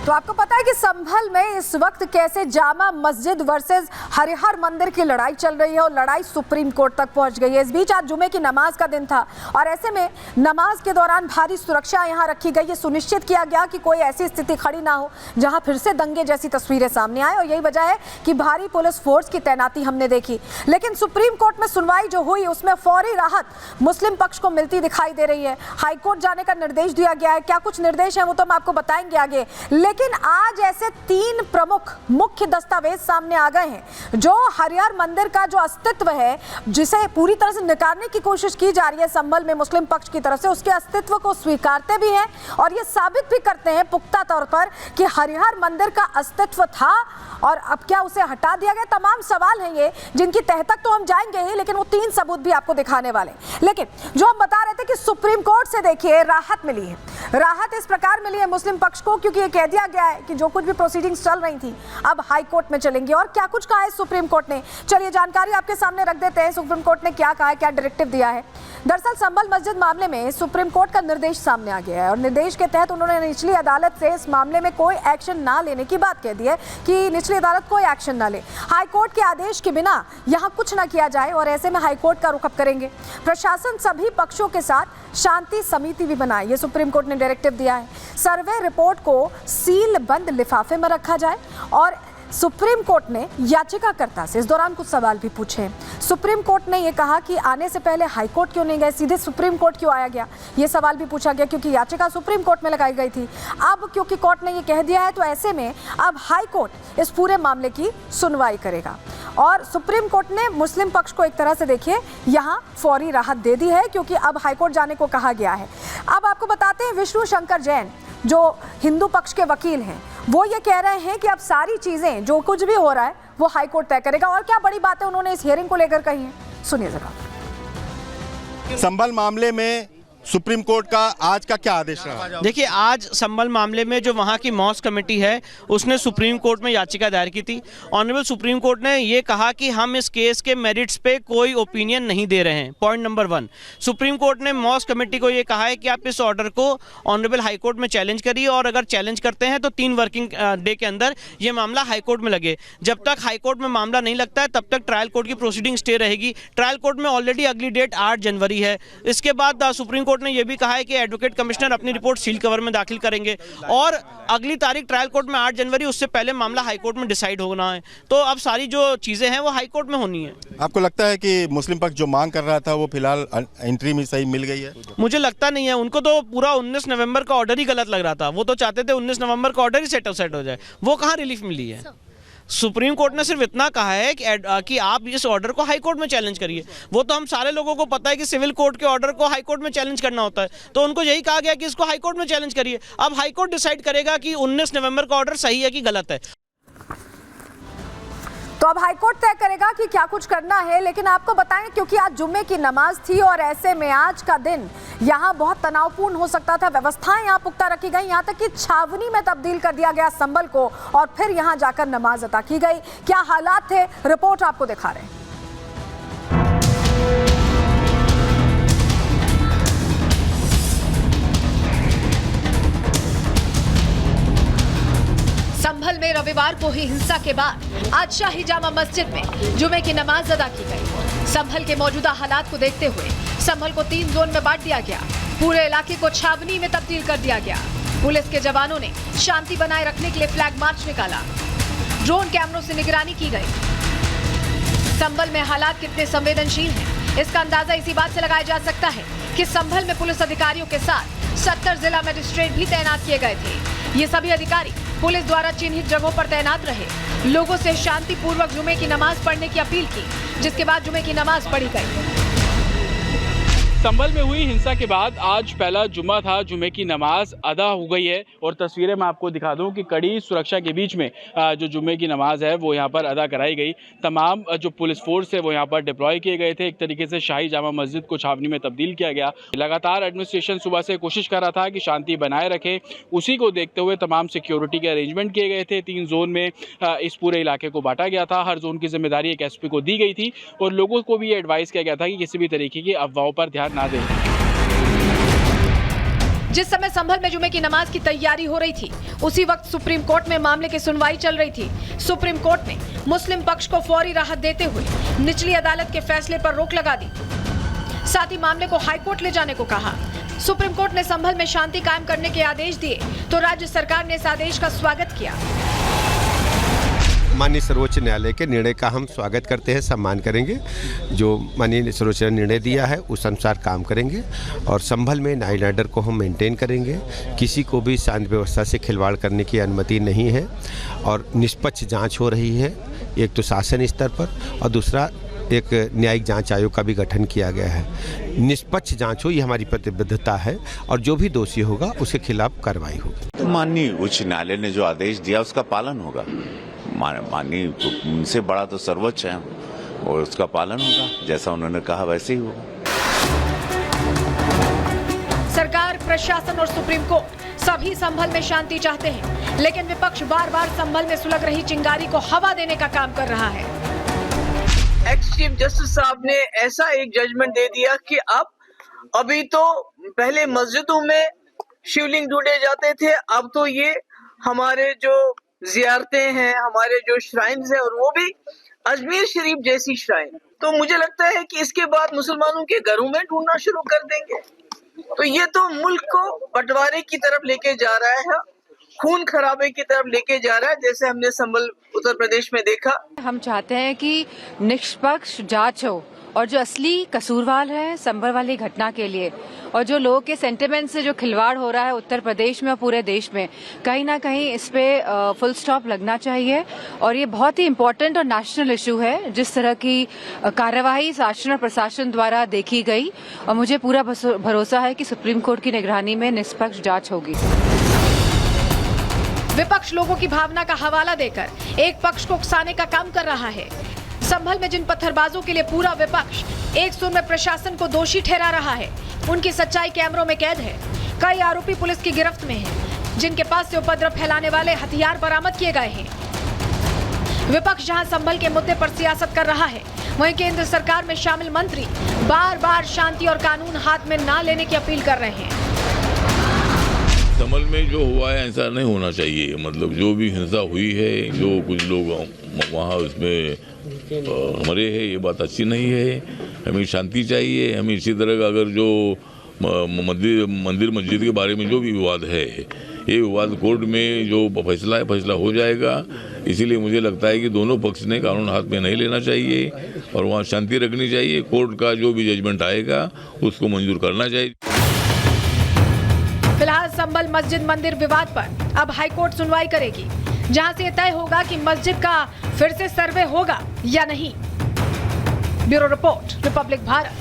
तो आपको पता है कि संभल में इस वक्त कैसे जामा मस्जिद वर्सेस हरिहर मंदिर की लड़ाई चल रही है और लड़ाई सुप्रीम कोर्ट तक पहुंच गई है। इस बीच आज जुमे की नमाज का दिन था और ऐसे में नमाज के दौरान भारी सुरक्षा यहां रखी गई। ये सुनिश्चित किया गया कि कोई ऐसी स्थिति खड़ी ना हो जहां फिर से दंगे जैसी तस्वीरें सामने आए और यही वजह है कि भारी पुलिस फोर्स की तैनाती हमने देखी। लेकिन सुप्रीम कोर्ट में सुनवाई जो हुई उसमें फौरी राहत मुस्लिम पक्ष को मिलती दिखाई दे रही है। हाईकोर्ट जाने का निर्देश दिया गया है। क्या कुछ निर्देश है वो तो हम आपको बताएंगे आगे। लेकिन आज ऐसे 3 प्रमुख मुख्य दस्तावेज सामने आ गए हैं जो हरिहर मंदिर का जो अस्तित्व है, जिसे पूरी तरह से नकारने की कोशिश की जा रही है संभल में मुस्लिम पक्ष की तरफ से, उसके अस्तित्व को स्वीकारते भी हैं और ये साबित भी करते हैं पुख्ता तौर पर कि हरिहर मंदिर का अस्तित्व था और अब क्या उसे हटा दिया गया। तमाम सवाल हैं ये जिनकी तह तक तो हम जाएंगे ही, लेकिन वो 3 सबूत भी आपको दिखाने वाले। लेकिन जो हम बता रहे थे कि सुप्रीम कोर्ट से देखिए राहत मिली है। राहत इस प्रकार मिली है मुस्लिम पक्ष को क्योंकि ये कह दिया गया है कि जो कुछ भी प्रोसीडिंग्स चल रही थी अब हाई कोर्ट में चलेंगी। और क्या कुछ कहा है सुप्रीम कोर्ट ने, चलिए जानकारी आपके सामने रख देते हैं। सुप्रीम कोर्ट ने क्या कहा है, क्या डायरेक्टिव दिया है। दरअसल संभल मस्जिद मामले में सुप्रीम कोर्ट का निर्देश सामने आ गया है और निर्देश के तहत उन्होंने निचली अदालत से इस मामले में कोई एक्शन ना लेने की बात कह दी है कि निचली अदालत कोई एक्शन ना ले। हाई कोर्ट के आदेश के बिना यहाँ कुछ ना किया जाए और ऐसे में हाई कोर्ट का रुख अब करेंगे। प्रशासन सभी पक्षों के साथ शांति समिति भी बनाए, ये सुप्रीम कोर्ट ने डायरेक्टिव दिया है। सर्वे रिपोर्ट को सील बंद लिफाफे में रखा जाए और सुप्रीम कोर्ट ने याचिकाकर्ता से इस दौरान कुछ सवाल भी पूछे। सुप्रीम कोर्ट ने यह कहा कि आने से पहले हाई कोर्ट क्यों नहीं गए, सीधे सुप्रीम कोर्ट क्यों आया गया, ये सवाल भी पूछा गया क्योंकि याचिका सुप्रीम कोर्ट में लगाई गई थी। अब क्योंकि कोर्ट ने ये कह दिया है तो ऐसे में अब हाई कोर्ट इस पूरे मामले की सुनवाई करेगा और सुप्रीम कोर्ट ने मुस्लिम पक्ष को एक तरह से देखिए यहाँ फौरी राहत दे दी है क्योंकि अब हाई कोर्ट जाने को कहा गया है। अब आपको बताते हैं विष्णु शंकर जैन जो हिंदू पक्ष के वकील हैं वो ये कह रहे हैं कि अब सारी चीजें जो कुछ भी हो रहा है वो हाई कोर्ट तय करेगा। और क्या बड़ी बातें उन्होंने इस हियरिंग को लेकर कही है, सुनिए जरा। संभल मामले में सुप्रीम कोर्ट का आज का क्या आदेश रहा? देखिए, आज संभल मामले में जो वहाँ की मॉस्क कमेटी है उसने सुप्रीम कोर्ट में याचिका दायर की थी। ऑनरेबल सुप्रीम कोर्ट ने ये कहा कि हम इस केस के मेरिट्स पे कोई ओपिनियन नहीं दे रहे हैं। पॉइंट नंबर 1, सुप्रीम कोर्ट ने मॉस्क कमेटी को ये कहा है कि आप इस ऑर्डर को ऑनरेबल हाई कोर्ट में चैलेंज करिए और अगर चैलेंज करते हैं तो 3 वर्किंग डे के अंदर ये मामला हाई कोर्ट में लगे। जब तक हाई कोर्ट में मामला नहीं लगता है तब तक ट्रायल कोर्ट की प्रोसीडिंग स्टे रहेगी। ट्रायल कोर्ट में ऑलरेडी अगली डेट 8 जनवरी है। इसके बाद सुप्रीम कोर्ट ने यह भी कहा है कि एडवोकेट कमिश्नर अपनी रिपोर्ट सील कवर में दाखिल करेंगे और अगली तारीख ट्रायल कोर्ट में 8 जनवरी, उससे पहले मामला हाई कोर्ट में डिसाइड होना है। तो अब सारी जो चीजें हैं वो हाई कोर्ट में होनी है। आपको लगता है कि मुस्लिम पक्ष जो मांग कर रहा था वो फिलहाल एंट्री में सही मिल गई है? मुझे लगता नहीं है। उनको तो पूरा 19 नवंबर का ऑर्डर ही गलत लग रहा था। वो तो चाहते थे 19 नवंबर का ऑर्डर ही सेट हो जाए। वो कहाँ रिलीफ मिली है? सुप्रीम कोर्ट ने सिर्फ इतना कहा है कि आप इस ऑर्डर को हाई कोर्ट में चैलेंज करिए। वो तो हम सारे लोगों को पता है कि सिविल कोर्ट के ऑर्डर को हाई कोर्ट में चैलेंज करना होता है, तो उनको यही कहा गया कि इसको हाई कोर्ट में चैलेंज करिए। अब हाई कोर्ट डिसाइड करेगा कि 19 नवंबर का ऑर्डर सही है कि गलत है। तो अब हाईकोर्ट तय करेगा कि क्या कुछ करना है। लेकिन आपको बताएं क्योंकि आज जुम्मे की नमाज थी और ऐसे में आज का दिन यहाँ बहुत तनावपूर्ण हो सकता था। व्यवस्थाएं यहाँ पुख्ता रखी गई, यहाँ तक कि छावनी में तब्दील कर दिया गया संभल को और फिर यहाँ जाकर नमाज अता की गई। क्या हालात थे, रिपोर्ट आपको दिखा रहे हैं। संभल में रविवार को ही हिंसा के बाद आज शाही जामा मस्जिद में जुमे की नमाज अदा की गई। संभल के मौजूदा हालात को देखते हुए संभल को 3 जोन में बांट दिया गया। पूरे इलाके को छावनी में तब्दील कर दिया गया। पुलिस के जवानों ने शांति बनाए रखने के लिए फ्लैग मार्च निकाला। ड्रोन कैमरों से निगरानी की गई। संभल में हालात कितने संवेदनशील हैं, इसका अंदाजा इसी बात से लगाया जा सकता है कि संभल में पुलिस अधिकारियों के साथ 70 जिला मजिस्ट्रेट भी तैनात किए गए थे। ये सभी अधिकारी पुलिस द्वारा चिन्हित जगहों पर तैनात रहे। लोगों से शांतिपूर्वक जुमे की नमाज पढ़ने की अपील की, जिसके बाद जुमे की नमाज पढ़ी गई। संभल में हुई हिंसा के बाद आज पहला जुम्मा था, जुमे की नमाज अदा हो गई है और तस्वीरें मैं आपको दिखा दूं कि कड़ी सुरक्षा के बीच में जो जुमे की नमाज है वो यहाँ पर अदा कराई गई। तमाम जो पुलिस फोर्स है वो यहाँ पर डिप्लॉय किए गए थे। एक तरीके से शाही जामा मस्जिद को छावनी में तब्दील किया गया। लगातार एडमिनिस्ट्रेशन सुबह से कोशिश कर रहा था कि शांति बनाए रखे। उसी को देखते हुए तमाम सिक्योरिटी के अरेंजमेंट किए गए थे। 3 जोन में इस पूरे इलाके को बांटा गया था। हर जोन की जिम्मेदारी एक एसपी को दी गई थी और लोगों को भी ये एडवाइस किया गया था कि किसी भी तरीके की अफवाहों पर ध्यान ना दें। जिस समय संभल में जुमे की नमाज की तैयारी हो रही थी, उसी वक्त सुप्रीम कोर्ट में मामले की सुनवाई चल रही थी। सुप्रीम कोर्ट ने मुस्लिम पक्ष को फौरी राहत देते हुए निचली अदालत के फैसले पर रोक लगा दी। साथ ही मामले को हाई कोर्ट ले जाने को कहा। सुप्रीम कोर्ट ने संभल में शांति कायम करने के आदेश दिए तो राज्य सरकार ने इस आदेश का स्वागत किया। माननीय सर्वोच्च न्यायालय के निर्णय का हम स्वागत करते हैं, सम्मान करेंगे। जो माननीय सर्वोच्च ने निर्णय दिया है उस अनुसार काम करेंगे और संभल में लॉ एंड ऑर्डर को हम मेंटेन करेंगे। किसी को भी शांति व्यवस्था से खिलवाड़ करने की अनुमति नहीं है और निष्पक्ष जांच हो रही है, एक तो शासन स्तर पर और दूसरा एक न्यायिक जांच आयोग का भी गठन किया गया है। निष्पक्ष जांच हो, ये हमारी प्रतिबद्धता है और जो भी दोषी होगा उसके खिलाफ कार्रवाई होगी। तो माननीय उच्च न्यायालय ने जो आदेश दिया उसका पालन होगा। माननीय उनसे बड़ा तो सर्वोच्च है और उसका पालन होगा, जैसा उन्होंने कहा वैसे ही होगा। सरकार, प्रशासन और सुप्रीम कोर्ट सभी संभल में शांति चाहते हैं, लेकिन विपक्ष बार बार संभल में सुलग रही चिंगारी को हवा देने का काम कर रहा है। एक्स चीफ जस्टिस साहब ने ऐसा एक जजमेंट दे दिया कि अब अभी तो पहले मस्जिदों में शिवलिंग ढूंढे जाते थे, अब तो ये हमारे जो जियारतें हैं, हमारे जो श्राइन्स हैं, और वो भी अजमेर शरीफ जैसी श्राइन, तो मुझे लगता है कि इसके बाद मुसलमानों के घरों में ढूंढना शुरू कर देंगे। तो ये तो मुल्क को बंटवारे की तरफ लेके जा रहा है, खून खराबे की तरफ लेके जा रहा है, जैसे हमने संभल उत्तर प्रदेश में देखा। हम चाहते हैं कि निष्पक्ष जांच हो और जो असली कसूरवार है संभल वाली घटना के लिए और जो लोगों के सेंटिमेंट से जो खिलवाड़ हो रहा है उत्तर प्रदेश में और पूरे देश में, कहीं ना कहीं इस पे फुल स्टॉप लगना चाहिए। और ये बहुत ही इम्पोर्टेंट और नेशनल इशू है। जिस तरह की कार्यवाही शासन और प्रशासन द्वारा देखी गई और मुझे पूरा भरोसा है कि सुप्रीम कोर्ट की निगरानी में निष्पक्ष जांच होगी। विपक्ष लोगों की भावना का हवाला देकर एक पक्ष को उकसाने का काम कर रहा है। संभल में जिन पत्थरबाजों के लिए पूरा विपक्ष एक सुर में प्रशासन को दोषी ठहरा रहा है, उनकी सच्चाई कैमरों में कैद है। कई आरोपी पुलिस की गिरफ्त में हैं, जिनके पास से उपद्रव फैलाने वाले हथियार बरामद किए गए हैं। विपक्ष जहां संभल के मुद्दे पर सियासत कर रहा है, वहीं केंद्र सरकार में शामिल मंत्री बार बार शांति और कानून हाथ में ना लेने की अपील कर रहे हैं। संभल में जो हुआ है ऐसा नहीं होना चाहिए। मतलब जो भी हिंसा हुई है, जो कुछ लोग वहाँ उसमें मरे हैं, ये बात अच्छी नहीं है। हमें शांति चाहिए। हमें इसी तरह का अगर जो मंदिर मस्जिद के बारे में जो भी विवाद है, ये विवाद कोर्ट में जो फैसला है फैसला हो जाएगा। इसीलिए मुझे लगता है कि दोनों पक्ष ने कानून हाथ में नहीं लेना चाहिए और वहाँ शांति रखनी चाहिए। कोर्ट का जो भी जजमेंट आएगा उसको मंजूर करना चाहिए। फिलहाल संभल मस्जिद मंदिर विवाद पर अब हाईकोर्ट सुनवाई करेगी, जहां से तय होगा कि मस्जिद का फिर से सर्वे होगा या नहीं। Bureau report, Republic Bharat.